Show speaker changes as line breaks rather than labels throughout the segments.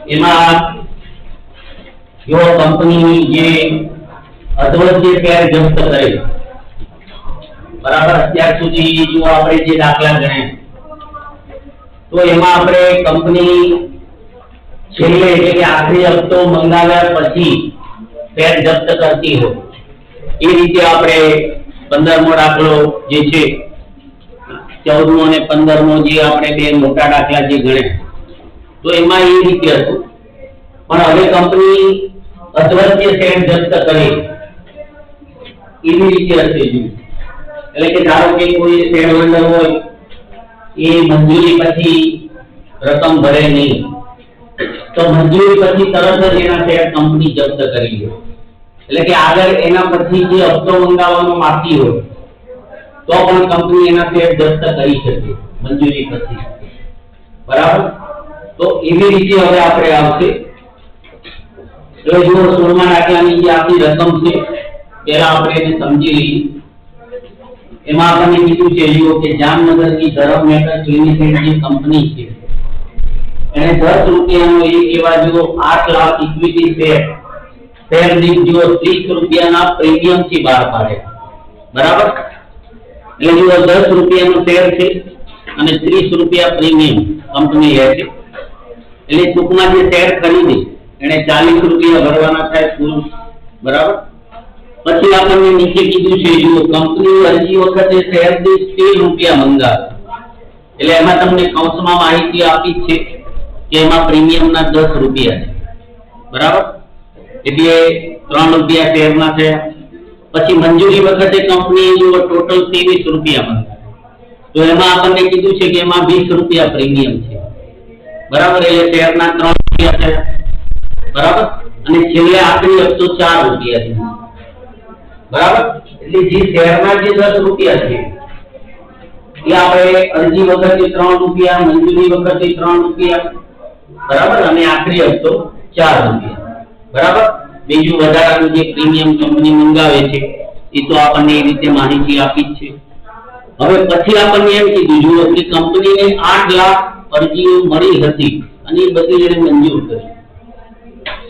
એમાં જો કંપની જે અધવચ્ચે શેર જપ્ત કરે, બરાબર, અત્યાર સુધી જો આપણે જે દાખલા ગણ્યા તો એમાં આપણે કંપની છેલ્લે એટલે કે આખરી હપ્તો મંગાવ્યા પછી શેર જપ્ત કરતી હોય એ રીતે આપણે 15મો દાખલો જે છે 14મો અને 15મો જે આપણે બે મોટા દાખલા જે ગણ્યા તો એમાં એ રીતે હતું. પણ હવે કંપની અધવચ્ચે શેર જપ્ત કરે એવી રીતે હશે. એટલે કે ધારો કે કોઈ શેર હોલ્ડર હોય એ મંજૂરી પછી રકમ ભરે નહીં તો મંજૂરી પછી તરત જ એના શેર કંપની જપ્ત કરી લે. એટલે કે આગળ એના પછી જે હપ્તો મંગાવવાનો બાકી હોય તો પણ કંપની એના શેર જપ્ત કરી શકે મંજૂરી પછી. બરાબર, તો એવી રીતે હવે આપણે આવશે. તો જો 16મા દાખલાની જે આપણી રકમ છે પહેલા આપણે એને સમજી લઈએ. એમાં આપણને કીધું છે કે જામનગરની ધરમ મેટર્સ લિમિટેડ જે કંપની છે એને 10 રૂપિયાનો એક એવા જો 8 લાખ ઇક્વિટી શેર દીઠ જો 30 રૂપિયાના પ્રીમિયમ થી બહાર પાડે. બરાબર, એટલે જો 10 રૂપિયાનો શેર છે અને 30 રૂપિયા પ્રીમિયમ કંપની લે છે. એટલે ટૂંકમાં જે શેર ખરીદે એને 40 રૂપિયા ભરવાના થાય કુલ. બરાબર, પછી આપણને નીચે કીધું છે જો કંપની અરજી વખતે શેર દીઠ 13 રૂપિયા મંગાવે એટલે એમાં તમને કૌંસમાં માહિતી આપી છે કે એમાં પ્રીમિયમના 10 રૂપિયા છે. બરાબર, એટલે 3 રૂપિયા શેરના છે. પછી મંજૂરી વખતે કંપની જો ટોટલ 23 રૂપિયા મંગાવે તો એમાં આપણને કીધું છે કે એમાં 20 રૂપિયા પ્રીમિયમ છે. બરાબર, એટલે શેરના 3 રૂપિયા છે. બરાબર, અને છેલ્લે આખરી હપ્તો 4 રૂપિયા છે. બરાબર, એટલે જે શેરના જે 10 રૂપિયા છે એ આપણે અરજી વખતે 3 રૂપિયા, મંજૂરી વખતે 3 રૂપિયા, બરાબર, અને આખરી હપ્તો 4 રૂપિયા. બરાબર, બીજું વધારાનું જે પ્રીમિયમ કંપની મંગાવે છે એ તો આપણને એ રીતે માહિતી આપી જ છે. હવે પછી આપણને એમ કીધું જુઓ કે કંપનીને 8 લાખ અરજીઓ મળી હતી અને એ બધી એને મંજૂર કરી.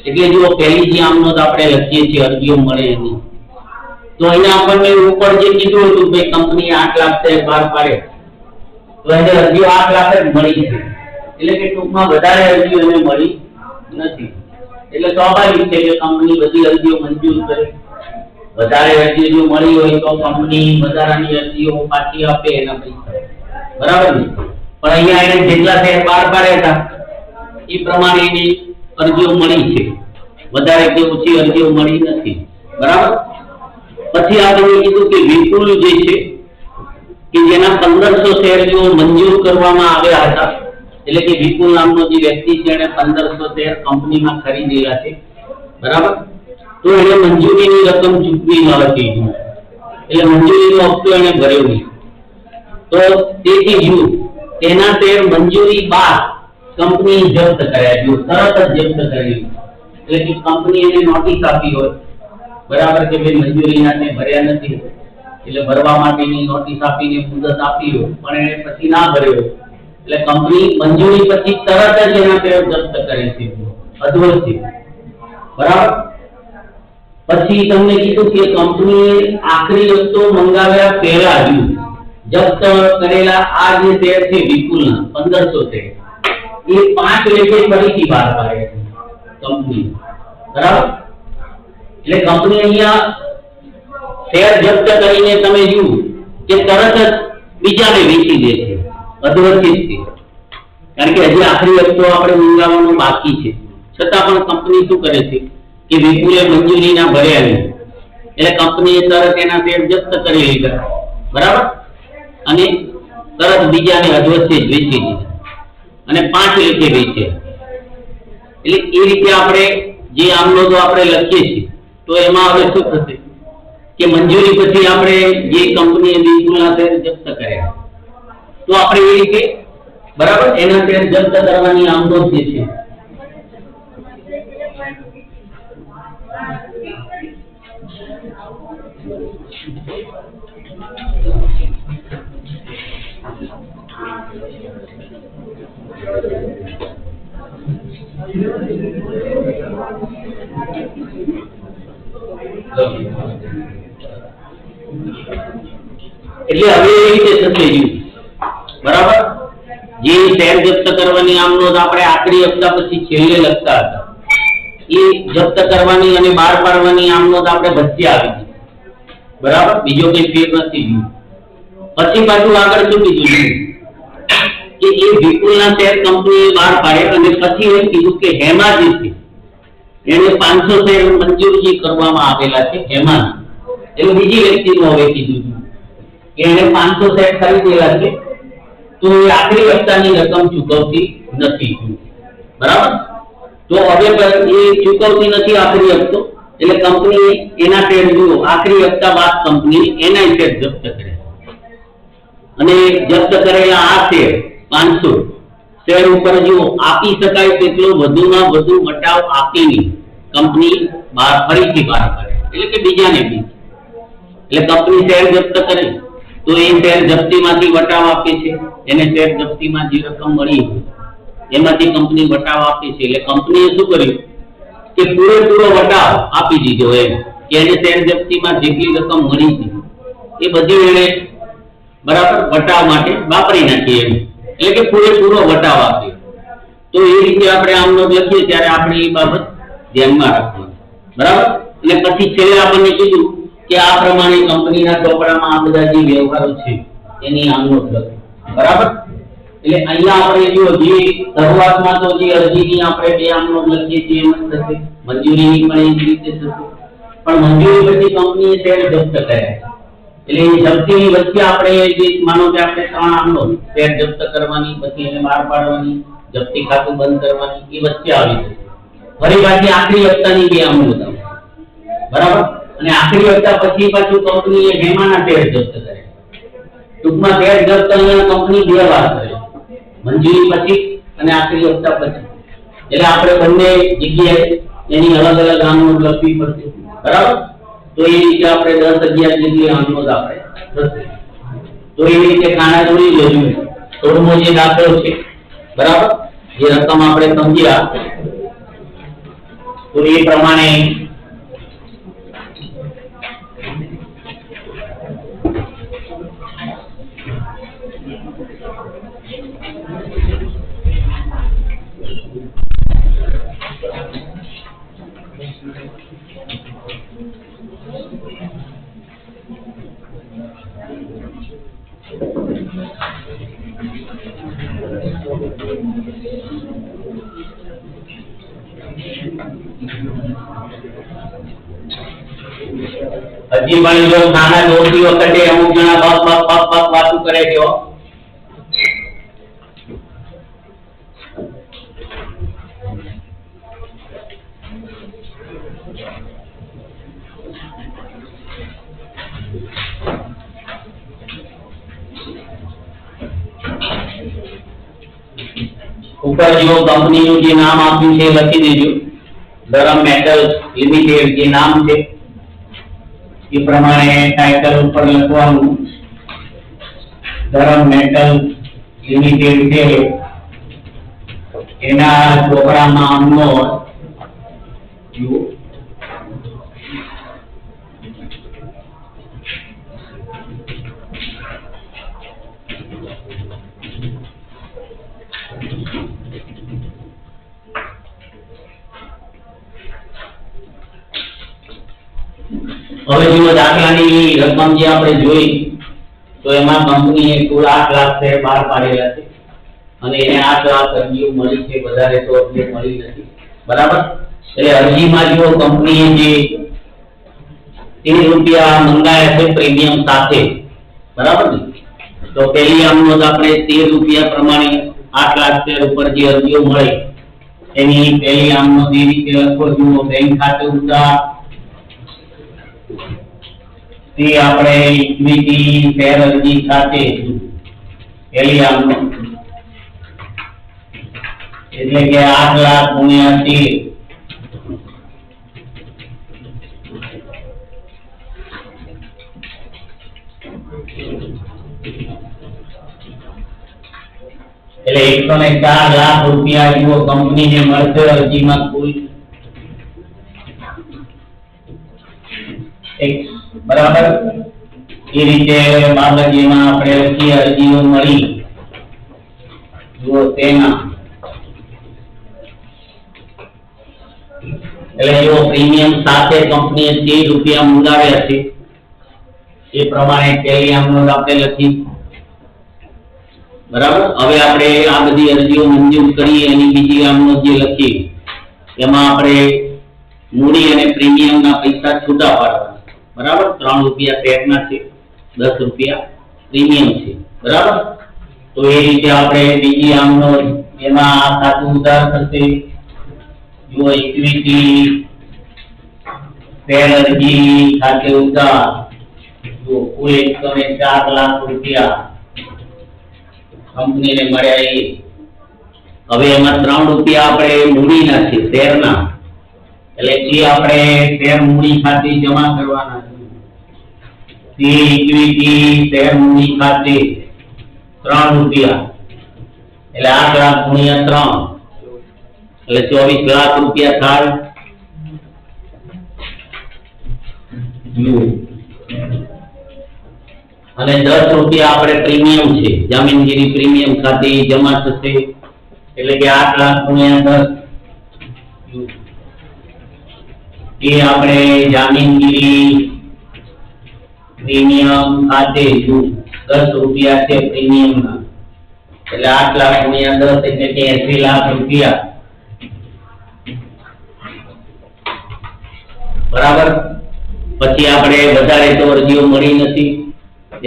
એટલે જો પહેલી જે આમનો આપણે લખીએ છીએ અરજીઓ મળે એની તો અહીંયા આપણને ઉપર જે કીધું હતું કે કંપની 8 લાખ શેર બહાર પાડે તો એને અરજીઓ 8 લાખ જ મળી છે. એટલે કે ટૂંકમાં વધારે અરજીઓ એને મળી નથી. એટલે સ્વાભાવિક છે કે કંપની બધી અરજીઓ મંજૂર કરે. વધારે અરજીઓ જો મળી હોય તો કંપની વધારાની અરજીઓ પાછી આપે એના પૈસા. બરાબર ને? પણ અહીંયા એને જેટલા શેર બહાર પાડ્યા હતા એ પ્રમાણે એની અરજીઓ મળી છે, વધારે કે ઓછી અરજીઓ મળી નથી. બરાબર, પછી આપણે કીધું કે વિપુલ જે છે કે જેના 1500 શેર જો મંજૂર કરવામાં આવ્યા હતા એટલે કે વિપુલ નામનો જે વ્યક્તિ છે એને 1500 શેર કંપનીમાં ખરીદેલા છે. બરાબર, તો એને મંજૂરીની રકમ ચૂકવી ન હતી એટલે મંજૂરીનો હપ્તો એને ભર્યો નહીં. તો તેથી જો તેના શેર મંજૂરી બાદ કંપની જપ્ત કર્યા, જો તરત જ જપ્ત કરી. એટલે કે કંપની એને નોટિસ આપી હોય, બરાબર, કે ભાઈ મંજૂરીના તે ભર્યા નથી એટલે ભરવા માટેની નોટિસ આપીને મુદત આપી હોય પણ એને પછી ના ભર્યો એટલે કંપની મંજૂરી પછી તરત જ એના શેર જપ્ત કરે છે અધવચ્ચે. બરાબર, પછી તમને કીધું કે કંપનીએ આખરી હપ્તો મંગાવ્યા પહેલા જપ્ત કરેલા આ જે શેર છે વિપુલના 1500 શેર એ 5 લેખે ફરીથી બહાર પાડે છે કંપની. બરાબર, એટલે કંપની અહીંયા શેર જપ્ત કરીને તમે જુઓ કે તરત જ બીજાને વેચી દે છે અધવચ્ચે જ. કારણ કે હજી આખરી હપ્તો આપણે મંગાવવાનો બાકી છે છતાં પણ કંપની શું કરે છે કે વિપુલે મંજૂરી ના ભર્યા નહીં એટલે કંપનીએ તરત એના શેર જપ્ત કરી લીધા. બરાબર, અને તરત બીજાને અધવચ્ચે જ વેચી દીધા અને 5 લેખે વેચ્યા. એટલે એ રીતે આપણે જે આમનો તો આપણે લખીએ છીએ તો એમાં હવે શું થશે કે મંજૂરી પછી આપણે જે કંપનીએ વિપુલના શેર જપ્ત કર્યા તો આપણે એ રીતે, બરાબર, એના શેર જપ્ત કરવાની આમનો જે છે એટલે હવે એ રીતે થશે બરાબર. જે શેર જપ્ત કરવાની આમ નોંધ આપણે આખરી હપ્તા પછી છેલ્લે લખતા હતા, એ જપ્ત કરવાની અને બહાર પાડવાની આમ નોંધ આપણે વચ્ચે આવી હતી બરાબર. બીજો કઈ ફેર નથી. પછી પાછું આગળ શું કીધું કે એ વિપુલના શેર કંપનીએ બહાર પાડે અને પછી એમ કીધું કે હેમાજી છે એને 500 શેર મંજૂરી કરવામાં આવેલા છે. હેમા એટલે બીજી વ્યક્તિનું હવે કીધું કે એને 500 શેર ખરીદેલા છે, તો એ આખરી હપ્તાની રકમ ચૂકવતી નથી બરાબર. તો હવે એ ચૂકવતી નથી આખરી હપ્તો, એટલે કંપની એના શેર જુઓ આખરી હપ્તા બાદ કંપની એના શેર જપ્ત કરે અને જપ્ત કરેલા આ શેર 500 શેર ઉપર જુઓ આપી શકાય તેટલો વધુમાં વધુ વટાવ આપીને કંપની ફરીથી બહાર પાડે, એટલે કે બીજાને બી. એટલે કંપની શેર જપ્ત કરે તો એ શેર જપ્તીમાંથી વટાવ આપે છે, એને શેર જપ્તીમાં જે રકમ મળી એમાંથી કંપની વટાવ આપે છે. એટલે કંપનીએ શું કર્યું કે પૂરેપૂરો વટાવ આપી દીધો એમ કે એને શેર જપ્તીમાં જેટલી રકમ મળી છે એ બધી એને બરાબર વટાવ માટે વાપરી નાખી એમ, એટલે કે પૂરેપૂરો વટાવ આપ્યો. તો એ રીતે આપણે આમ નોંધ લખીએ ત્યારે આપણે એ બાબત ધ્યાનમાં રાખવાની બરાબર. અને પછી છેલ્લે આપણને કીધું કે આ પ્રમાણે કંપનીના ચોપડામાં આ બધા જે વ્યવહારો છે એની આમ નોંધ લખી બરાબર. એટલે અહીંયા આપણે જો જે શરૂઆતમાં તો જે અરજીની આપણે બે આમ નોંધ લખીએ છીએ એમ જ થશે, મંજૂરીની પણ એ જ રીતે થશે. પણ મંજૂરી પછી કંપનીએ શેર જપ્ત કર્યા, એટલે એ જપ્તીની વચ્ચે આપણે જે માનો કે આપણે 3 આમ નોંધ શેર જપ્ત કરવાની, પછી એને બહાર પાડવાની, જપ્તી ખાતું બંધ કરવાની, એ વચ્ચે આવી જશે. ફરી પાછી આખરી હપ્તાની બે આમ નોંધ બરાબર. અને આખરી હપ્તા પછી પાછું કંપનીએ હેમાના શેર જપ્ત કરે. ટૂંકમાં શેર જપ્ત અહીંયા કંપની બે વાર કરે, મંજૂરી પછી અને આખરી હપ્તા પછી. એટલે આપણે બંને જગ્યાએ એની અલગ અલગ આમ નોંધ લખવી પડશે બરાબર. તો એ રીતે આપણે 10-11 જેટલી આમ નોંધ આપણે થશે. તો એ રીતે ખાના જોડી લેજો. 16મો જે દાખલો છે બરાબર, જે રકમ આપણે સમજ્યા તો એ પ્રમાણે હજી પણ જો નાના દોડતી વખતે અમુક જણા બક વાતું કરે છે. ઉપર જો કંપનીનું જે નામ આપ્યું છે લખી દેજો, ધરમ મેટલ્સ લિમિટેડ જે નામ છે એ પ્રમાણે ટાઇટલ ઉપર લખવાનું ધરમ મેટલ્સ લિમિટેડ છે. એના ચોપડામાં આમનો હવે જો દાખલાની રકમ જે આપણે જોઈ તો એમાં કંપનીએ કુલ 8 લાખ શેર બહાર પાડેલા છે અને એને 8 લાખ અરજીઓ મળી છે, વધારે તો એટલે મળી નથી બરાબર. એટલે અરજીમાં જો કંપનીએ જે 13 રૂપિયા મંગાયા છે પ્રીમિયમ સાથે બરાબર ને, તો પહેલી આમ નોંધ આપણે 13 રૂપિયા પ્રમાણે 8 લાખ શેર ઉપર જે અરજીઓ મળી એની પહેલી આમ નોંધ એ રીતે લખો જુઓ, બેંક ખાતે ઉધાર તે આપણે ઇક્વિટી શેર અરજી સાથે પહેલી આમ નોંધ એટલે કે 8 લાખ ગુણ્યા 13 એટલે એટલે 104 લાખ રૂપિયા જુઓ કંપનીને મળશે અરજીમાં કુલ બરાબર। એ રીતે બાબતમાં આપણે લખીએ અરજીઓ મળી જુઓ તેના એટલે જો પ્રીમિયમ સાથે કંપનીએ 30 રૂપિયા મંગાવ્યા છે એ પ્રમાણે પહેલી આમનોંધ આપણે લખી બરાબર। હવે આપણે આ બધી અરજીઓ મંજૂર કરી એની બીજી આમનોંધ જે લખી એમાં આપણે મૂડી અને પ્રીમિયમના પૈસા છૂટા પાડવાના બરાબર। 3 રૂપિયા શેરના છે, 10 રૂપિયા પ્રીમિયમ છે બરાબર। તો એ રીતે આપણે બીજી આમનોંધ એમાં આ ખાતું ઉધાર થશે જો ઇક્વિટી શેર અરજી ખાતે ઉધાર જો કુલ 104 લાખ રૂપિયા કંપનીને મળ્યા એ। હવે એમાં 3 રૂપિયા આપણે મૂડીના છે શેરના એટલે જે આપણે શેર મૂડી ખાતે જમા કરવાના છે તે ઇક્વિટી શેર મૂડી ખાતે 3 રૂપિયા એટલે 8 લાખ ગુણ્યા 3 એટલે 24 લાખ રૂપિયા થાય। અને 10 રૂપિયા આપણે પ્રીમિયમ છે જામીનગીરી પ્રીમિયમ ખાતે જમા થશે એટલે કે 8 લાખ ગુણ્યા 10 એ આપણે જામીનગીરી પ્રીમિયમ ખાતે 10 રૂપિયા છે પ્રીમિયમના એટલે 8 લાખ ગુણ્યા 10 એટલે કે 80 લાખ રૂપિયા બરાબર। પછી આપણે વધારે તો અરજીઓ મળી નથી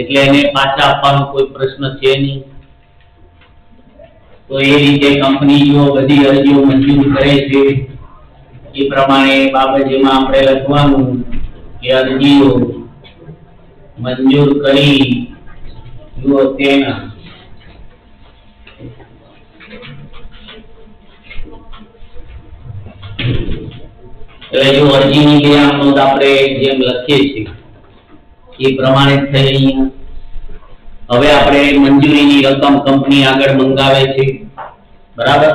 એટલે એને પાછા આપવાનો કોઈ પ્રશ્ન છે નહીં। તો એ રીતે કંપનીઓ બધી અરજીઓ મંજૂર કરે છે એ પ્રમાણે બાબતમાં આપણે લખવાનું કે અરજીઓ મંજૂર કરી જુઓ તેના એટલે જો અરજીની બે આમનોંધ આપણે જેમ લખીએ છીએ એ પ્રમાણે થઈ અહીંયા। હવે આપણે મંજૂરીની રકમ કંપની આગળ મંગાવે છે બરાબર।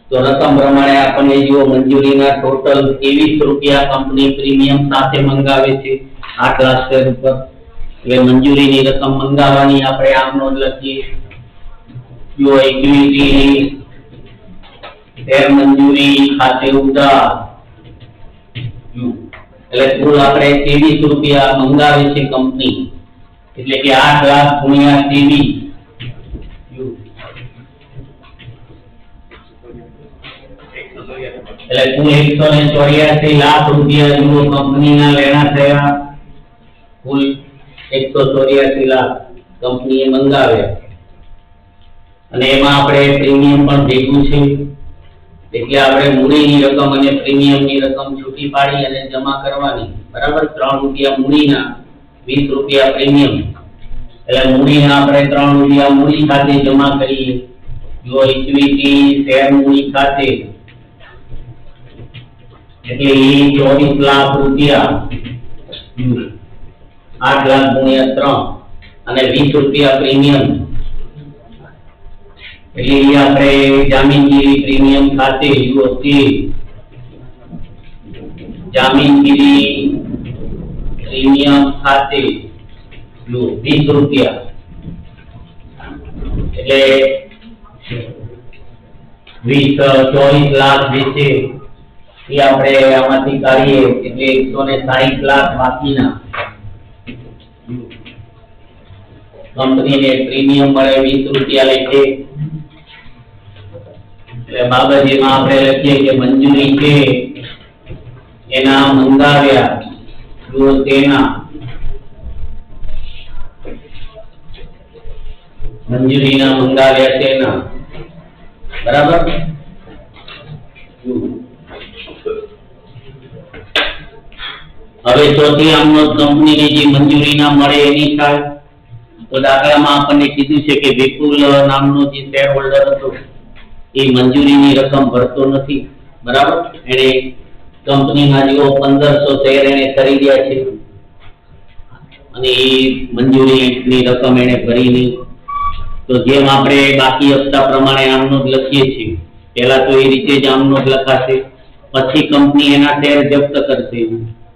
તો રકમ પ્રમાણે આપણને જો મંજૂરીના ટોટલ 23 રૂપિયા કંપની પ્રીમિયમ સાથે મંગાવે છે 8 લાખ શેર ઉપર એટલે મંજૂરીની રકમ મંગાવવાની આપણે આમનોંધ લખીએ જો ઇક્વિટી શેર મંજૂરી ખાતે ઉધાર એટલે કુલ આપણે 23 રૂપિયા મંગાવે છે કંપની એટલે કે 8 લાખ ગુણ્યા 23 એટલે કુલ 184 લાખ રૂપિયા જુઓ કંપનીના લેણા થયા કુલ 184 લાખ કંપનીએ મંગાવ્યા અને એમાં આપણે પ્રીમિયમ પણ ભેગું છે એટલે આપણે મૂડીની રકમ અને પ્રીમિયમની રકમ છૂટી પાડી અને જમા કરવાની બરાબર। 3 રૂપિયા મૂડીના 20 રૂપિયા પ્રીમિયમ એટલે મૂડીના આપણે 3 રૂપિયા મૂડી ખાતે જમા કરીએ જો ઇક્વિટી શેર મૂડી ખાતે એટલે 24 લાખ રૂપિયા 8 લાખ ગુણ્યા 3 અને 20 રૂપિયા પ્રીમિયમ એટલે આપણે જામીનગીરી પ્રીમિયમ ખાતે જુઓ તે જામીનગીરી પ્રીમિયમ ખાતે જો 20 રૂપિયા એટલે 24 લાખ જે છે એ આપણે આમાંથી કાઢીએ એટલે 160 લાખ બાકીના કંપનીને પ્રીમિયમ મળે 20 રૂપિયા લેખે એટલે બાબતમાં આપણે લખીએ કે મંજૂરી છે એના મંગાવ્યા જો તેના મંજૂરીના મંગાવ્યા તેના બરાબર। હવે ચોથી આમનોંધ કંપનીને જે મંજૂરી ના મળે એની થાય તો દાખલામાં આપણને કીધું છે કે વિપુલ નામનો જે શેર હોલ્ડર હતો એ મંજૂરીની રકમ ભરતો નથી બરાબર। એને કંપનીમાં જેવો 1500 શેર એને ખરીદ્યા છે અને એ મંજૂરીની રકમ એને ભરી નહીં તો તો જેમ આપણે બાકી હપ્તા પ્રમાણે આમનો જ લખીએ છીએ, પહેલા તો એ રીતે જ આમનો જ લખાશે, પછી કંપની એના શેર જપ્ત કરશે,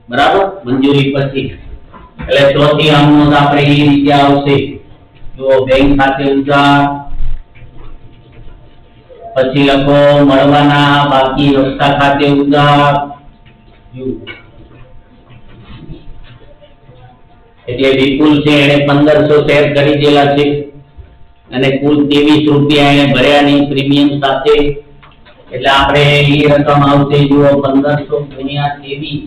બરાબર, મંજૂરી પછી. એટલે ચોથી આમનો આપણે એ રીતે આવશે, જો બેંક ખાતે ઉધાર, પછી લખો મળવાના બાકી હપ્તા ખાતે ઉધાર, એટલે વિપુલ છે એને 1500 શેર ખરીદેલા છે અને કુલ 23 રૂપિયા એને ભર્યા નહીં પ્રીમિયમ સાથે, એટલે આપણે એ રકમ આવશે જુઓ 1500 ગુણ્યા 23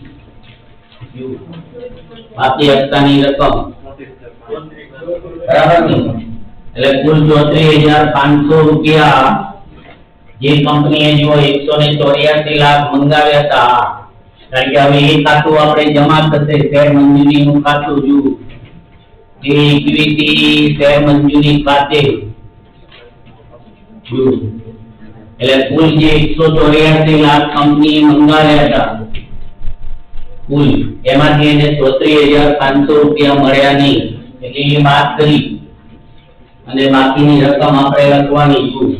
બાકી હપ્તાની રકમ, બરાબર ને? એટલે કુલ 34,500 રૂપિયા જે કંપનીએ જો 184 લાખ મંગાવ્યા હતા, કારણ કે હવે એ ખાતું આપણે જમા થશે શેર મંજૂરીનું ખાતું, જો એ ઇક્વિટી શેર મંજૂરી ખાતે, જો એટલે કુલ જે 184 લાખ કંપનીએ મંગાવ્યા હતા કુલ, એમાંથી એને 34,500 રૂપિયા મળ્યા નહીં, એટલે એ વાત કરી અને બાકીની રકમ આપણે લખવાની છું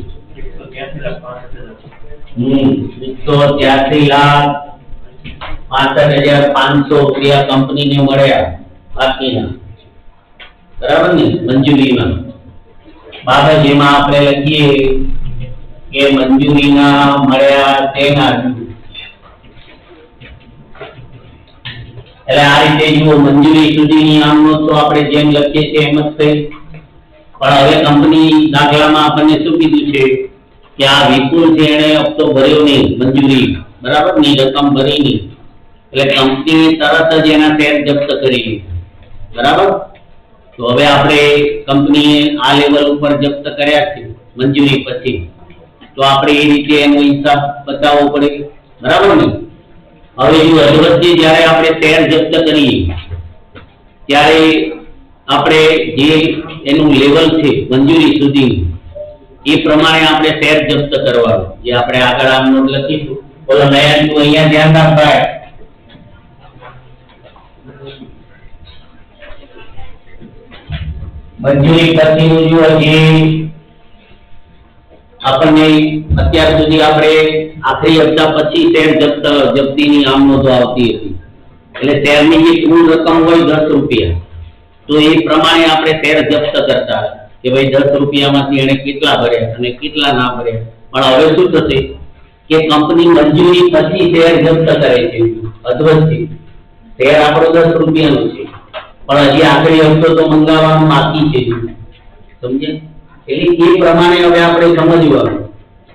183,65,500 રૂપિયા કંપનીને મળ્યા બાકીના, બરાબર ને, મંજૂરીના. બાબા જેમાં આપણે લખીએ કે મંજૂરીના મળ્યા તેના, એટલે આ રીતે જુઓ મંજૂરી સુધીની આમનો તો આપણે જેમ લખીએ છીએ એમ જ છે, પણ હવે કંપની દાખલામાં આપણને શું કીધું છે કે આ વિપુલ છે એને હપ્તો ભર્યો નહીં મંજૂરી, બરાબર, ની રકમ ભરી નહીં, એટલે કંપની તરત જ એના શેર જપ્ત કરી, બરાબર. તો હવે આપણે કંપનીએ આ લેવલ ઉપર જપ્ત કર્યા છે મંજૂરી પછી, તો આપણે એ રીતે એનો હિસાબ બતાવવો પડે, બરાબર ને? હવે જો અધવચ્ચે જ્યારે આપણે શેર જપ્ત કરીએ ત્યારે આપણે જે એનું લેવલ છે મંજૂરી સુધી એ પ્રમાણે આપણે શેર જપ્ત કરવાનું, જે આપણે આગળ આમ નોટ લખીશું. બોલો નયન, તું અહીંયા ધ્યાન રાખવાય. મંજૂરી પછીનું જો જે આપણને અત્યાર સુધી આપણે આખરી હપ્તા પછી શેર જપ્તીની આમ નોંધો આવતી હતી, એટલે શેરની જે કુલ રકમ હોય 10 રૂપિયા, તો એ પ્રમાણે આપણે શેર જપ્ત કરતા કે ભાઈ 10 રૂપિયામાંથી એને કેટલા ભર્યા અને કેટલા ના ભર્યા. પણ હવે શું થશે કે કંપની મંજૂરી પછી શેર જપ્ત કરે છે અધવચ્ચે, શેર આપણો 10 રૂપિયાનો છે પણ હજી આખરી હપ્તો તો મંગાવવાનો બાકી છે, સમજે? એટલે એ પ્રમાણે હવે આપણે સમજવાનું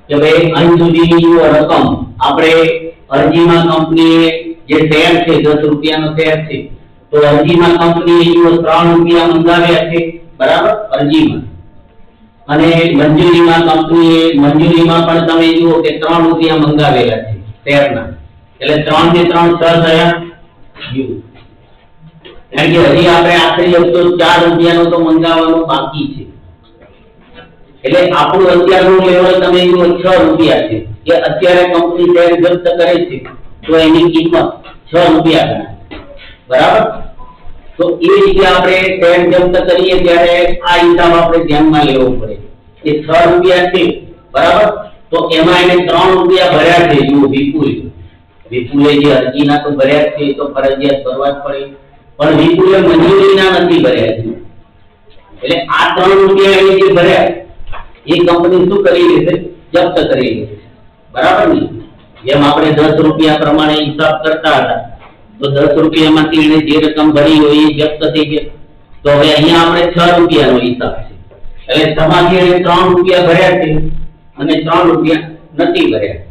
કે ભાઈ અહીં સુધીની રકમ આપણે અરજીમાં કંપનીએ જે શેર છે 10 રૂપિયાનો શેર છે, તો અરજીમાં કંપનીએ 3 રૂપિયા મંગાવ્યા છે, બરાબર, અરજીમાં, અને મંજૂરીમાં કંપનીએ મંજૂરીમાં પણ તમે જુઓ કે 3 રૂપિયા મંગાવેલા છે શેરના, એટલે 3 ને 3 6 થયા. કારણ કે હજી આપણે આખરી હપ્તો 4 રૂપિયાનો તો મંગાવવાનો બાકી છે, એટલે આપણું અત્યારનું લેવલ તમે જુઓ 6 રૂપિયા છે, કે અત્યારે કંપની શેર જપ્ત કરે છે તો એની કિંમત 6 રૂપિયા ગણાય, બરાબર. તો એ રીતે આપણે શેર જપ્ત કરીએ ત્યારે આ હિસાબ આપણે ધ્યાનમાં લેવો પડે કે 6 રૂપિયા છે, બરાબર, તો એમાં એને 3 રૂપિયા ભર્યા છે, જો વિપુલે જે અરજીના તો ભર્યા છે તો ફરજિયાત ભરવા જ પડે, પણ વિપુલે મંજૂરીના નથી ભર્યા છે, એટલે આ 3 રૂપિયા એને જે ભર્યા એ કંપની શું કરી લેશે? જપ્ત કરી લેશે, બરાબર ને? જેમ આપણે 10 રૂપિયા પ્રમાણે હિસાબ કરતા હતા તો 10 રૂપિયામાંથી એને જે રકમ ભરી હોય એ જપ્ત થઈ ગઈ, તો હવે અહીંયા આપણે 6 રૂપિયાનો હિસાબ છે, એટલે સમાજે એને 3 રૂપિયા ભર્યા છે અને 3 રૂપિયા નથી ભર્યા,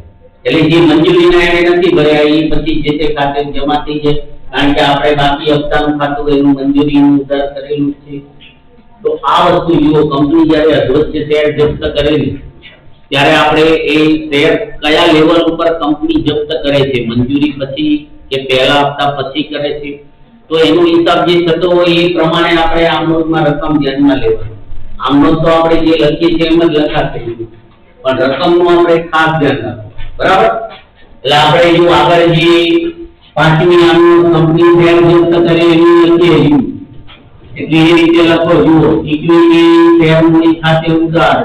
એટલે જે મંજૂરીના એને નથી ભર્યા એ પછી જે તે ખાતે જમા થઈ જાય, કારણ કે આપણે બાકી હપ્તાનું ખાતું એનું મંજૂરીનું ઉધાર કરેલું છે. તો આ વસ્તુ જુઓ, કંપની જ્યારે અધવચ્ચે શેર જપ્ત કરેલી ત્યારે આપણે એ શેર કયા લેવલ ઉપર કંપની જપ્ત કરે છે, મંજૂરી પછી કે પહેલા હપ્તા પછી કરે છે, તો એનો હિસાબ જે થતો હોય એ પ્રમાણે આપણે આમનોંધમાં રકમ ધ્યાનમાં લેવાની. આમનોંધ તો આપણે જે લખીએ છીએ એમ જ લખાશે, પણ રકમનું આપણે ખાસ ધ્યાન રાખવું, બરાબર. એટલે આપણે જો આગળ જે પાંચમી આમનોંધ કંપની શેર જપ્ત કરે એની લખીએ એટલે એ રીતે લખો. જુઓ, ઇક્વિટી શેર મૂડી ખાતે ઉધાર.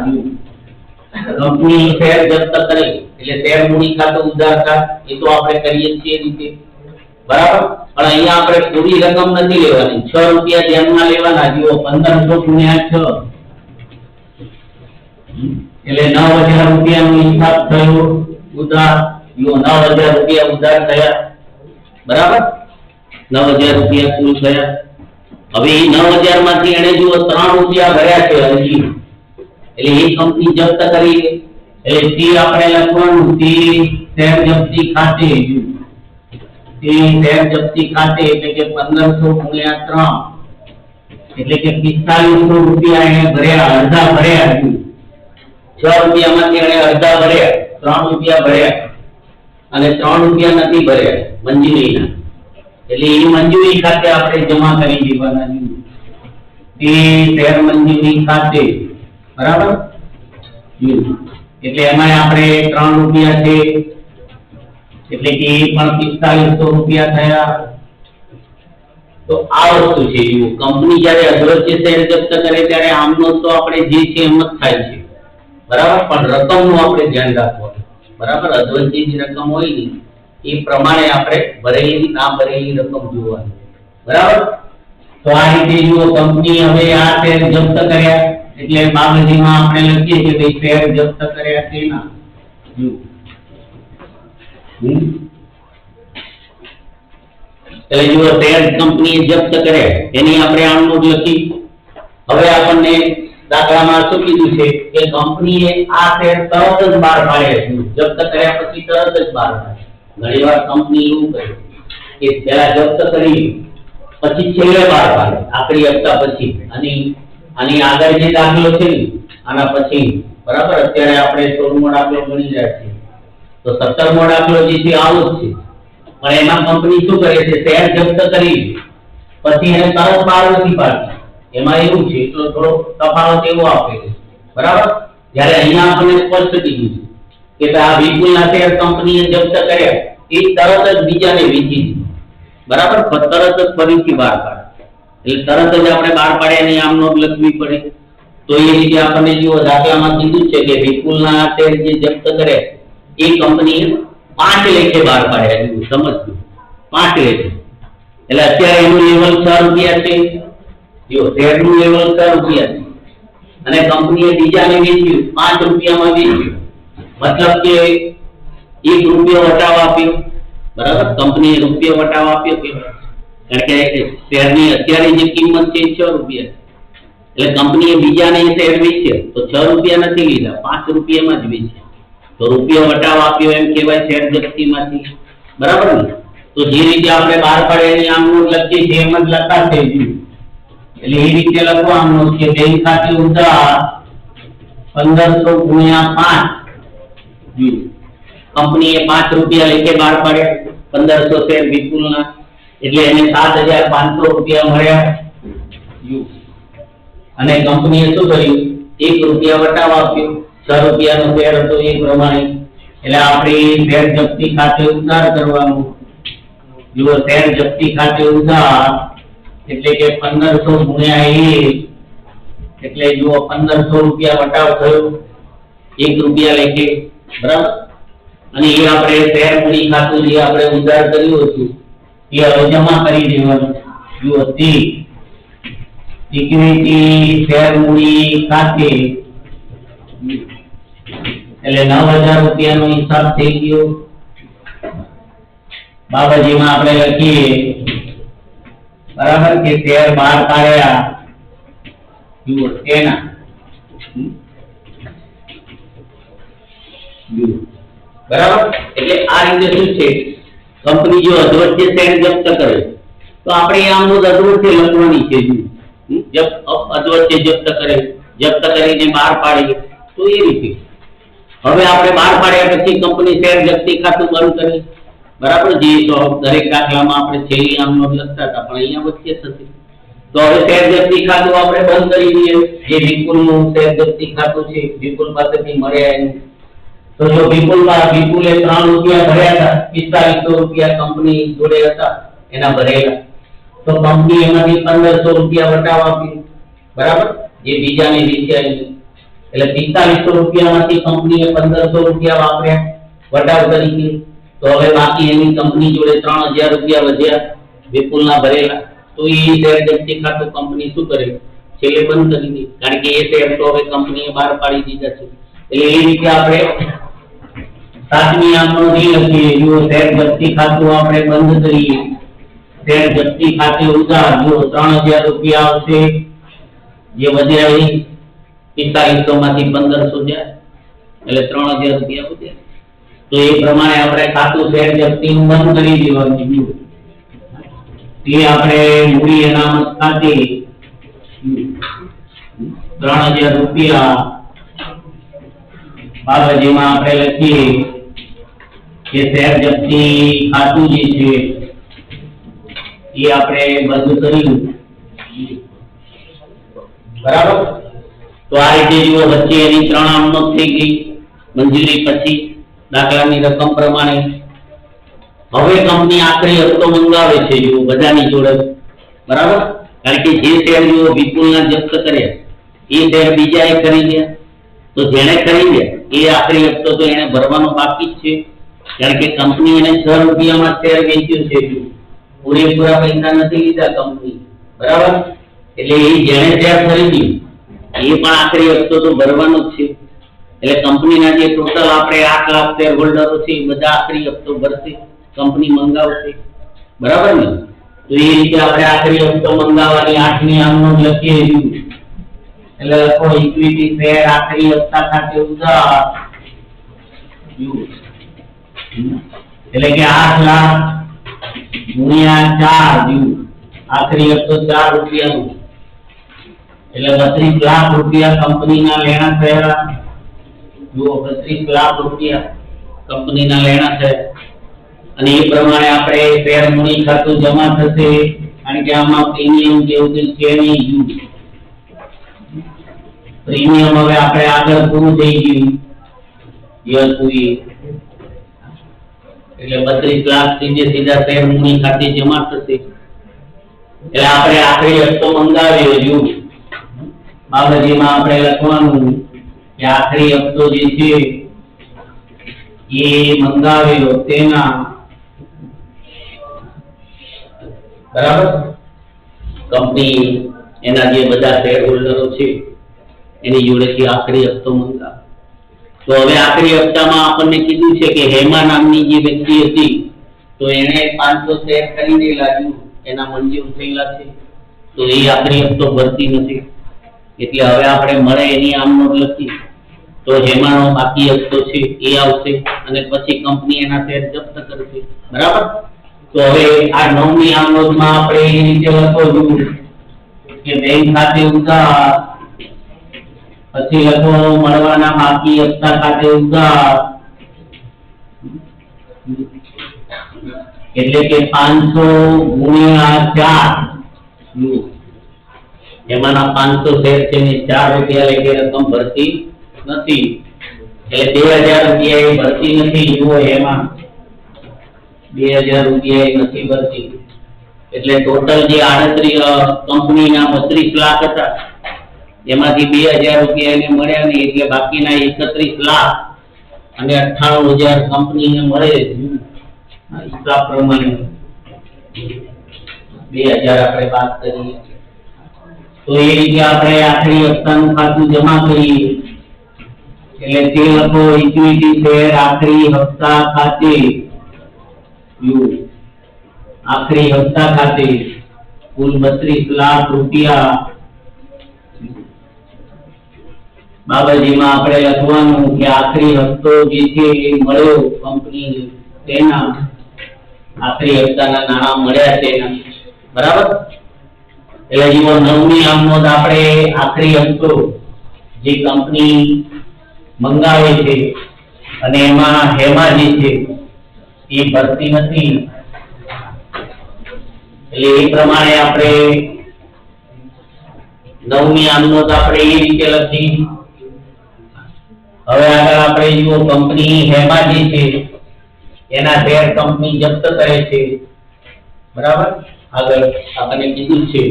કંપની શેર જપ્ત કરે એટલે શેર મૂડી ખાતે ઉધાર થાય, એ તો આપણે કરીએ છીએ રીતે, બરાબર. પણ અહીંયા આપણે પૂરી રકમ નથી લેવાની, 6 રૂપિયા ધ્યાનમાં લેવાના. જુઓ, 1500 ગુણ્યા 6 એટલે 9000 રૂપિયાનો હિસાબ થયો ઉધાર. જુઓ, 9000 રૂપિયા ઉધાર થયા, બરાબર. 9000 રૂપિયા કુલ થયા. હવે એ 9000 માંથી એને જુઓ 3 રૂપિયા ભર્યા છે હજી, એટલે એ કંપની જપ્ત કરી. એટલે તે આપણે લખવાનું તે શેર જપ્તી ખાતે. તે શેર જપ્તી ખાતે એટલે કે 1500 ગુણ્યા 3 એટલે કે 4500 રૂપિયા એને ભર્યા, અડધા ભર્યા. 6 રૂપિયામાંથી એને અડધા ભર્યા, 3 રૂપિયા ભર્યા અને 3 રૂપિયા નથી ભર્યા મંજૂરીના, એટલે એ મંજૂરી ખાતે આપણે જમા કરી દેવાના. તે શેર મંજૂરી ખાતે, બરાબર. એટલે એમાં આપણે 3 રૂપિયા છે એટલે કે એ પણ 4500 રૂપિયા થયા. તો આ વસ્તુ છે. કંપની જ્યારે અધવચ્ચે શેર જપ્ત કરે ત્યારે આમનો તો આપણે જે છે એમ જ થાય છે, બરાબર. પણ રકમનું આપણે ધ્યાન રાખવાનું, બરાબર. અધવચ્ચે જે રકમ હોય ને એ પ્રમાણે આપણે ભરેલી ના ભરેલી રકમ જોવાની, બરાબર. તો આ રીતે જુઓ, કંપની હવે આ શેર જપ્ત કર્યા એટલે બાબજીમાં આપણે લખીએ કે ભાઈ શેર જપ્ત કર્યા તેના. એટલે જુઓ, શેર કંપનીએ જપ્ત કર્યા એની આપણે આમ નોંધ લખી. હવે આપણને દાખલામાં શું કીધું છે કે કંપનીએ આ શેર તરત જ બહાર પાડ્યા છે, જપ્ત કર્યા પછી તરત જ બહાર પાડે. ઘણીવાર કંપની એવું કરે કે પહેલા જપ્ત કરી પછી છેલ્લે બહાર પાડે, આખરી હપ્તા પછી. આની આગળ જે દાખલો છે ને આના પછી, બરાબર. અત્યારે આપણે 16મો દાખલો ગણી રહ્યા છીએ, તો 17મો દાખલો જે છે આવો જ છે. પણ એમાં કંપની શું કરે છે, શેર જપ્ત કરી પછી એને તરત બહાર નથી પાડતી. એમાં એવું છે તો થોડો તફાવત એવો આપે છે, બરાબર. જ્યારે અહીંયા આપણને સ્પષ્ટ કીધું છે કે આ વિપુલના શેર કંપનીએ જપ્ત કર્યા, એ તરત જ બીજાને વેચી દીધું, બરાબર. તરત જ ફરીથી બહાર પાડે, એટલે તરત જ આપણે બહાર પાડ્યાની આમ નોંધ લખવી પડે. તો એ રીતે આપણને જુઓ, દાખલામાં કીધું છે કે વિપુલના શેર જે જપ્ત કર્યા એ કંપનીએ 5 લેખે બહાર પાડ્યા. સમજજો, 5 લેખે. એટલે અત્યારે એનું લેવલ 6 રૂપિયા છે. જો શેરનું લેવલ 6 રૂપિયા છે અને કંપનીએ બીજાને વેચ્યું 5 રૂપિયામાં વેચ્યું, મતલબ કે 1 રૂપિયો વટાવ આપ્યો, બરાબર. કંપનીએ રૂપિયો વટાવ આપ્યો કે, કારણ કે શેરની અત્યારે જે કિંમત છે 6 રૂપિયા, એટલે કંપનીએ બીજાને શેર વેચ્યો તો 6 રૂપિયા નથી લીધા, 5 રૂપિયામાં જ વેચ્યા, તો રૂપિયો વટાવ આપ્યો એમ કહેવાય શેર જપ્તીમાંથી, બરાબર ને. તો જે રીતે આપણે બહાર પાડ્યાની આમ નોંધ લખીએ છીએ એમ જ લખાશે. એટલે એ રીતે લખવાનું કે બેંક ખાતે ઉધાર 1500 ગુણ્યા 5. કંપનીએ 5 રૂપિયા લેખે બહાર પાડ્યા, 1500 શેર વિપુલના, એટલે એને 7500 રૂપિયા મળ્યા. અને કંપનીએ શું કર્યું, 1 રૂપિયા વટાવ આપ્યો, 6 રૂપિયાનો શેર હતો એ પ્રમાણે. એટલે આપણે શેર જપ્તી ખાતે ઉધાર કરવાનું. જો શેર જપ્તી ખાતે ઉધાર એટલે કે 1500 ગુણ્યા 1 એટલે જો 1500 રૂપિયા વટાવ થયો 1 રૂપિયા લેખે, બરાબર. અને એ આપણે શેર મૂડી ખાતું જે આપણે ઉધાર કર્યું હતું એ હવે જમા કરી દેવાનું. જો તે ઇક્વિટી શેર મૂડી ખાતે એટલે 9000 રૂપિયાનો હિસાબ થઈ ગયો. બાબાજીમાં આપણે લખીએ, બરાબર, કે શેર બહાર પાડ્યા જુઓ તેના. બરાબર. એટલે આ રીતે શું છે, કંપની જો અધવચ્ચે શેર જપ્ત કરે તો આપણે આમ અધવચ્ચે લખવાની છે. અધવચ્ચે જપ્ત કરે, જપ્ત કરીને બહાર પાડી, તો એ રીતે. હવે આપણે બહાર પાડ્યા પછી કંપની શેર જપ્તી ખાતું બંધ કરી, બરાબર. જે તો દરેક દાખલામાં આપણે છેલ્લી આમ નોંધ લખતા હતા, પણ અહીંયા વચ્ચે થશે. તો હવે શેર જપ્તી ખાતું આપણે બંધ કરી દઈએ. જે વિપુલનું શેર જપ્તી ખાતું છે, વિપુલ પાસેથી મળ્યા એનું. તો જો વિપુલે 3 રૂપિયા ભર્યા હતા, 4500 રૂપિયા કંપની જોડે હતા એના ભરેલા, તો કંપની એમાંથી 1500 રૂપિયા વટાવ આપી, બરાબર, જે બીજાને વેચ્યા એટલે 4500 રૂપિયામાંથી કંપનીએ 1500 રૂપિયા વાપર્યા વટાવ તરીકે. તો હવે બાકી એની કંપની જોડે 3000 રૂપિયા વધ્યા વિપુલના ભરેલા. તો એ શેર જપ્તી ખાતું કંપની શું કરે? છેલ્લે બંધ કરી દે, કારણ કે એ શેર તો હવે કંપનીએ બહાર પાડી દીધા છે. એટલે એ રીતે આપણે સાતમી આકૃતિ લખીએ. જો શેર જપ્તી ખાતું આપણે બંધ કરીએ, શેર જપ્તી ખાતે ઉધાર જો 3000 રૂપિયા આવશે, જે વધ્યા એ 4500 માંથી 1500 જાય એટલે 3000 રૂપિયા વધ્યા. તો એ પ્રમાણે આપણે ખાતું શેર જપ્તીનું બંધ કરી દેવાનું. તે આપણે મૂડી અનામત ખાતે 3000 રૂપિયા બાબતમાં આપણે લખીએ કે શેર જપ્તી ખાતું જે છે એ આપણે બંધ કર્યું, બરાબર. તો આ રીતે જુઓ, વચ્ચે એની 3 આમનોંધ થઈ ગઈ મંજૂરી પછી દાખલાની રકમ પ્રમાણે. હવે કંપની આખરી હપ્તો મંગાવે છે જો બધાની જોડે, બરાબર, કારણ કે જે શેર જો વિપુલના જપ્ત કર્યા એ શેર બીજાએ ખરીદ્યા. તો જેણે ખરીદ્યા એ આખરી હપ્તો તો એને ભરવાનો બાકી જ છે, કારણ કે કંપની એને 6 રૂપિયામાં શેર વેચ્યું છે, પૂરેપૂરા પૈસા નથી લીધા કંપની, બરાબર. એટલે એ જેણે શેર ખરીદ્યું એ પણ આખરી હપ્તો તો ભરવાનો જ છે. એટલે કંપનીના જે ટોટલ આપણે 8 લાખ શેર હોલ્ડરો છે એ બધા આખરી હપ્તો ભરશે, કંપની મંગાવશે, બરાબર ને. તો એ રીતે આપણે આખરી હપ્તો મંગાવવાની 8મી આમનોંધ લખીએ. એટલે લખો ઇક્વિટી શેર આખરી હપ્તા ખાતે ઉધાર, એટલે કે 8 લાખ ગુણ્યા 4 આખરી હપ્તો 4 રૂપિયાનો, એટલે 32 લાખ રૂપિયા કંપનીના લેણા થયા. જુઓ, 32 લાખ રૂપિયા કંપનીના લેણા થયા. અને એ પ્રમાણે આપણે શેર મૂડી ખાતું જમા થશે, કારણ કે આમાં પ્રીમિયમ જેવું છે નહીં. પ્રીમિયમ હવે આપણે આગળ પૂરું થઈ ગયું એટલે 32 લાખ સીધા શેર મૂડી ખાતે જમા થશે. એટલે આપણે આખરી હપ્તો મંગાવ્યો જો બાબતમાં આપણે લખવાનું કે આખરી હપ્તો જે છે એ મંગાવ્યો તેના, બરાબર, કંપની એના જે બધા શેર હોલ્ડરો છે એની જોડેથી આખરી હપ્તો મંગાવ. તો હવે આખરી હપ્તામાં આપણને કીધું છે કે હેમા નામની જે વ્યક્તિ હતી તો એને 500 શેર ખરીદેલા, એના મંજૂર થયેલા છે, તો એ આખરી હપ્તો ભરતી નથી. એટલે હવે આપણે મળે એની આમનોંધ લખી તો હેમાનો બાકી હપ્તો છે એ આવશે અને પછી કંપની એના શેર જપ્ત કરશે, બરાબર. તો હવે આ 9મી આમનોંધમાં આપણે એ રીતે લખો કે બેંક ખાતે ઉધાર, પછી લખો મળવાના બાકી હપ્તા ખાતે ઉધાર, એટલે કે 500 ગુણ્યા 4, એમાંના 500 શેર છે ને 4 રૂપિયા લેખે રકમ ભરતી નથી, એટલે 2000 રૂપિયા એ ભરતી નથી. જુઓ, એમાં 2000 રૂપિયા એ નથી ભરતી. એટલે ટોટલ જે 38 કંપનીના 32 લાખ હતા એમાંથી 2000 રૂપિયા એને મળ્યા નહીં, એટલે બાકીના 31 લાખ અને 98000 કંપનીને મળે. હિસાબ પ્રમાણે 2000 આપણે વાત કરીએ તો એ રીતે આપણે આખરી હપ્તાનું ખાતું જમા કરીએ. એટલે તે લખો ઇક્વિટી શેર આખરી હપ્તા ખાતે, આખરી હપ્તા ખાતે કુલ 32 લાખ રૂપિયા બાબતમાં આપણે લખવાનું કે આખરી હપ્તો જે છે એ મળ્યો કંપની તેના આખરી હપ્તાના નાણાં મળ્યા તેના, બરાબર. એટલે જો 9મી આમનોંધ આપણે આખરી હપ્તો જે કંપની મંગાવે છે અને એમાં હેમા જે છે એ ભરતી નથી, એટલે એ પ્રમાણે આપણે 9મી આમનોંધ આપણે એ રીતે લખી. હવે આગળ આપણે જો કંપની હેમા જે છે એના શેર કંપની જપ્ત કરે છે, બરાબર. આગળ આપણને કીધું છે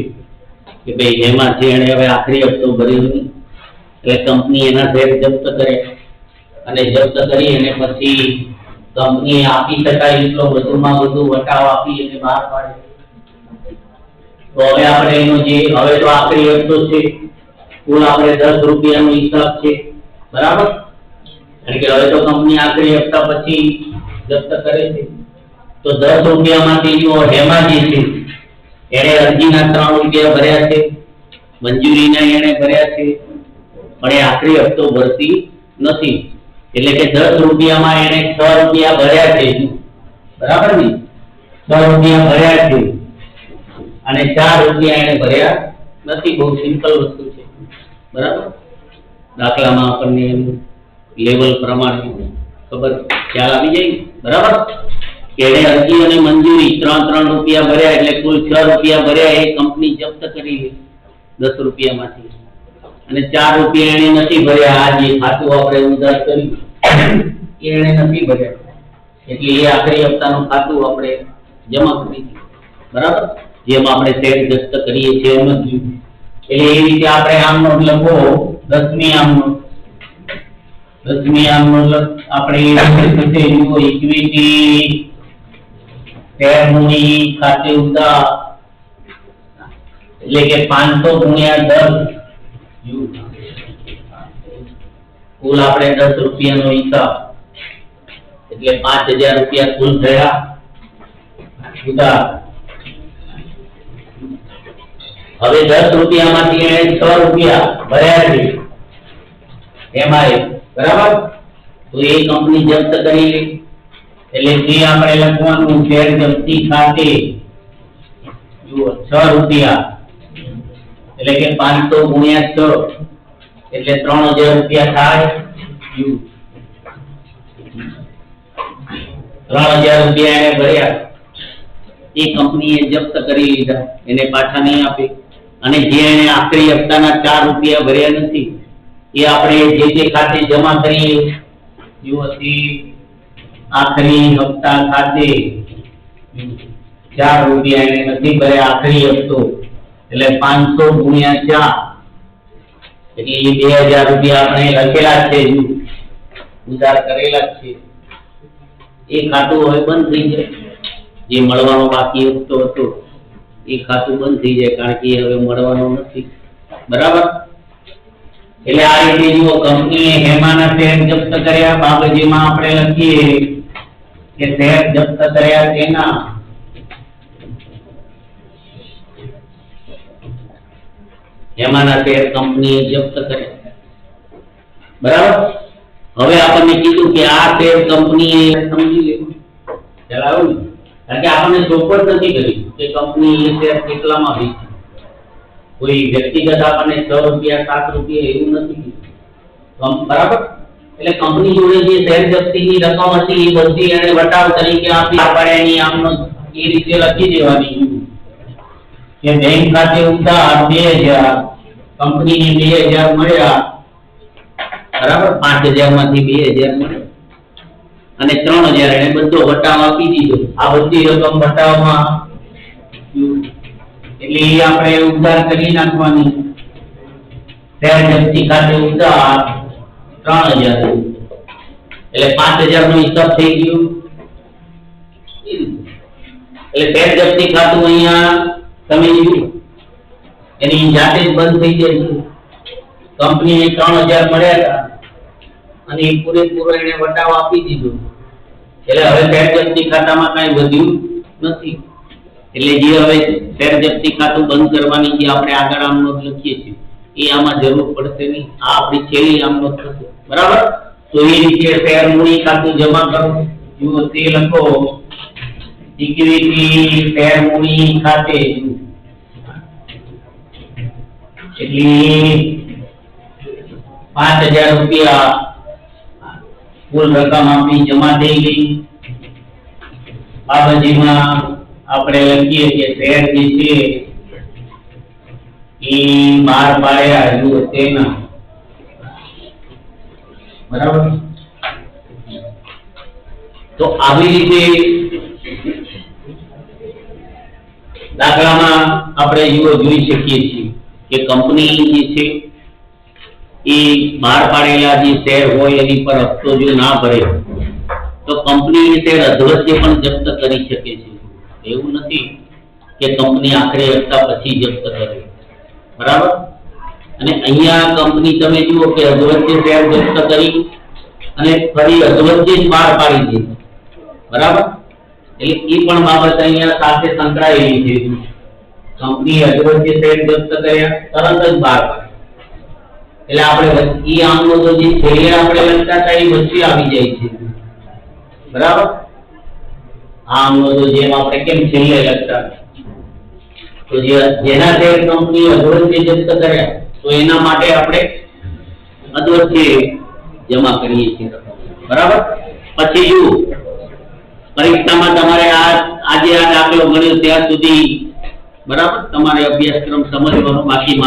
કે ભાઈ એમાં જે એને હવે આખરી હપ્તો ભર્યો નહીં એટલે કંપની એના શેર જપ્ત કરે અને જપ્ત કરી અને પછી કંપની આપી શકાય એટલો વધુમાં વધુ વટાવ આપી અને બહાર પાડે. તો હવે આપણે એનો જે હવે તો આખરી હપ્તો છે કુલ આપણે 10 રૂપિયાનો હિસાબ છે બરાબર. કારણ કે હવે તો કંપની આખરી હપ્તા પછી જપ્ત કરે છે તો 10 રૂપિયામાંથી જો હેમાજી છે એને અરજીના 3 રૂપિયા ભર્યા છે, મંજૂરીના એને ભર્યા છે, પણ એ આખરી હપ્તો ભરતી નથી એટલે કે 10 રૂપિયામાં એને 6 રૂપિયા ભર્યા છે બરાબર ને, 6 રૂપિયા ભર્યા છે અને 4 રૂપિયા એને ભર્યા નથી. બહુ સિમ્પલ વસ્તુ છે બરાબર. દાખલામાં આપણને લેવલ પ્રમાણે ખબર ખ્યાલ આવી જાય બરાબર. એને અરજી અને મંજૂરી 3 રૂપિયા ભર્યા એટલે કુલ 6 રૂપિયા ભર્યા એ કંપની જપ્ત કરી લે 10 રૂપિયામાંથી અને 4 રૂપિયા એને નથી ભર્યા. આ જે ખાતું આપણે ઉધાર કર્યું એને નથી ભર્યા એટલે એ આખરી હપ્તાનું ખાતું આપણે જમા કરી બરાબર. જેમ આપણે શેર જપ્ત કરીએ છીએ એમ જ એટલે એ રીતે આપણે આમનો લખો 10મી આમનો આપણે ઇક્વિટી શેર મૂડી ખાતે ઉધાર એટલે કે 500 ગુણ્યા 10 કુલ આપણે 10 રૂપિયાનો હિસાબ એટલે 5000 રૂપિયા કુલ થયા ઉધાર. હવે 10 રૂપિયામાંથી એને 6 રૂપિયા ભર્યા છે એમાં બરાબર. તો એ કંપની જપ્ત કરી લે એટલે જે આપણે લખવાનું શેર જપ્તી ખાતે જુઓ 6 રૂપિયા એટલે કે 500 ગુણ્યા 6 એટલે 3000 રૂપિયા થાય. 3000 રૂપિયા એને ભર્યા એ કંપનીએ જપ્ત કરી લીધા એને પાછા નહીં આપે અને જે એને આખરી હપ્તાના 4 રૂપિયા ભર્યા નથી એ આપણે જે ખાતે જમા કરીએ યુવતી આખરી હપ્તા ખાતે 4 રૂપિયા એને નથી ભર્યા આખરી હપ્તો એટલે 500 ગુણ્યા 4 એટલે 2000 રૂપિયા આપણે લખેલા છે ઉધાર કરેલા છે. એ ખાતું હવે બંધ થઈ જાય. જે મળવાનો બાકી હપ્તો હતો એ ખાતું બંધ થઈ જાય કારણ કે હવે મળવાનો નથી બરાબર. એટલે આ રીતે જુઓ કંપનીએ હેમાના શેર જપ્ત કર્યા બાબજીમાં આપણે લખીએ કે શેર જપ્ત કર્યા તેના હેમાના શેર કંપનીએ જપ્ત કર્યા બરાબર. હવે આપણને કીધું કે આ શેર કંપનીએ સમજી લેવું ચલાવો ને કારણ કે આપણને ચોપડ નથી કરી કે કંપની એ શેર કેટલામાં વેચી. કોઈ વ્યક્તિગત આપણને 6 રૂપિયા 7 રૂપિયા એવું નથી બરાબર. એટલે કંપની જોડે જે શેર જપ્તીની રકમ હતી એ બધી એને વટાવ તરીકે આપી પડ્યાની આમનો એ રીતે લખી દેવાની કે બેંક ખાતે ઉધાર 2000 કંપનીને 2000 મળ્યા બરાબર. 5000 માંથી 2000 મળ્યા અને 3000 એને બધો વટાવ આપી દીધો. આ બધી રકમ વટાવમાં એટલે એ આપણે ઉધાર કરી નાખવાની. શેર જપ્તી ખાતે ઉધાર 3000 એટલે 5000 નો હિસાબ થઈ ગયો. એટલે શેર જપ્તી ખાતું અહીંયા તમે જોયું એની જાતે જ બંધ થઈ જાય છે. કંપનીને 3000 મળ્યા હતા અને પૂરેપૂરો એને વટાવ આપી દીધો એટલે હવે શેર જપ્તી ખાતામાં કઈ વધ્યું નથી. એટલે જે હવે શેર જપ્તી ખાતું બંધ કરવાની જે આપણે આગળ આમનો લખીએ છીએ એ આમાં જરૂર પડશે નહીં. આ આપણી છેલ્લી આમનો થશે બરાબર. તો એ રીતે શેર મૂડી ખાતું જમા કરો જુઓ તે લખો ઇક્વિટી શેર મૂડી ખાતે એટલે 5000 રૂપિયા કુલ રકમ આપણી જમા થઈ ગઈ. આ બાજુમાં આપણે લખીએ કે શેર જે છે એ બહાર પાડ્યા જુઓ તેના બરાબર. તો આવી રીતે દાખલામાં આપણે એવો જોઈ શકીએ છીએ કે કંપની જે છે એ બહાર પાડેલા જે શેર હોય એની પર હપ્તો જો ના ભરે તો કંપની શેર અધવચ્ચે પણ જપ્ત કરી શકે છે. એવું નથી કે કંપની આખરે હપ્તા પછી જપ્ત કરે, બરાબર. અને અહીંયા કંપની તમે જુઓ કે અધવચ્ચે શેર જપ્ત કરી અને ફરી અધવચ્ચે જ બહાર પાડી દે, બરાબર. એટલે એ પણ બાબત અહીંયા સાથે સંકળાયેલી છે. કંપની અધવચ્ચે શેર જપ્ત કર્યા, તરત જ બહાર પાડી, એટલે આપણે એ આમનો તો જે છેલ્લે આપણે લખતા હતા એ વચ્ચે આવી જાય છે, બરાબર. આમનો તો જેમ આપણે કેમ છેલ્લે લખતા, તો જેના શેર કંપની અધવચ્ચે જપ્ત કર્યા તો એના માટે આપણે અધવચ્ચે જમા કરીએ છીએ, બરાબર. પછી જુઓ, પરીક્ષામાં તમારે આજે આ દાખલો ગણ્યો ત્યાં સુધી, બરાબર, તમારે અભ્યાસક્રમ સમજવાનો, બાકી